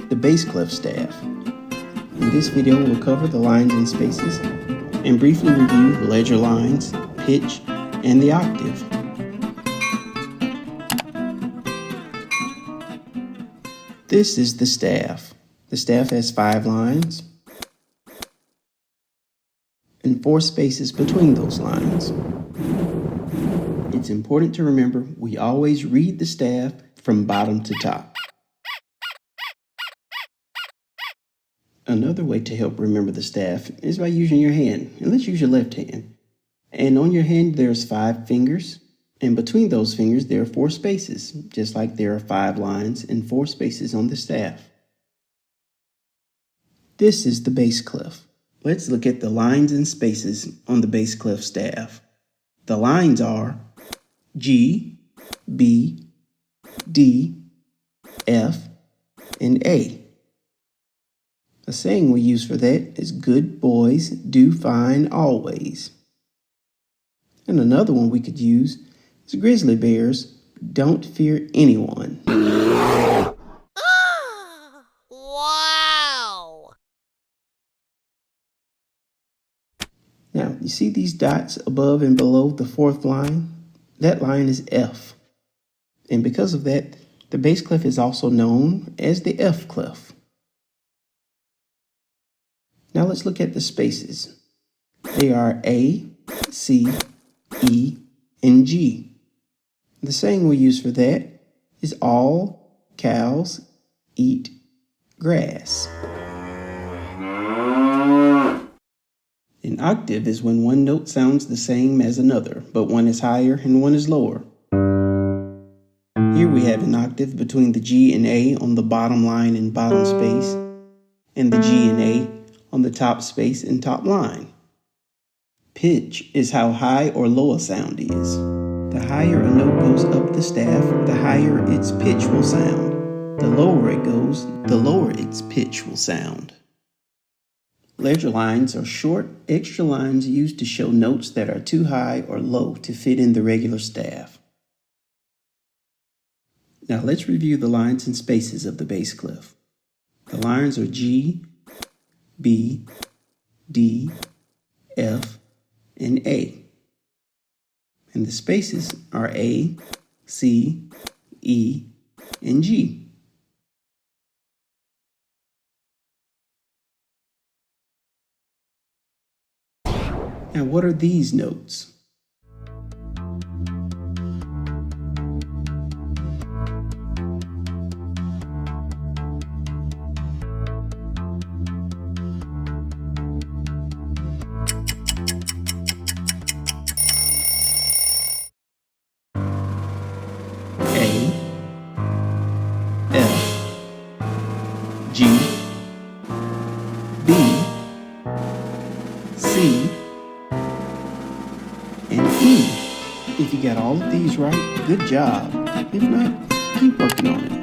the bass clef staff. In this video, we'll cover the lines and spaces and briefly review the ledger lines, pitch, and the octave. This is the staff. The staff has 5 lines and 4 spaces between those lines. It's important to remember we always read the staff from bottom to top. Another way to help remember the staff is by using your hand. And let's use your left hand. And on your hand there's 5 fingers, and between those fingers there are 4 spaces, just like there are 5 lines and 4 spaces on the staff. This is the bass clef. Let's look at the lines and spaces on the bass clef staff. The lines are G, B, D, F, and A. The saying we use for that is good boys do fine always. And another one we could use is grizzly bears don't fear anyone. Wow! Now, you see these dots above and below the 4th line? That line is F. And because of that, the bass clef is also known as the F clef. Now let's look at the spaces. They are A, C, E, and G. The saying we use for that is all cows eat grass. An octave is when one note sounds the same as another, but one is higher and one is lower. Here we have an octave between the G and A on the bottom line and bottom space, and the G and A on the top space and top line. Pitch is how high or low a sound is. The higher a note goes up the staff, the higher its pitch will sound. The lower it goes, the lower its pitch will sound. Ledger lines are short, extra lines used to show notes that are too high or low to fit in the regular staff. Now let's review the lines and spaces of the bass clef. The lines are G, B, D, F, and A. And the spaces are A, C, E, and G. Now, what are these notes? A, F, G, B, C, and E. If you got all of these right, good job. If not, keep working on it.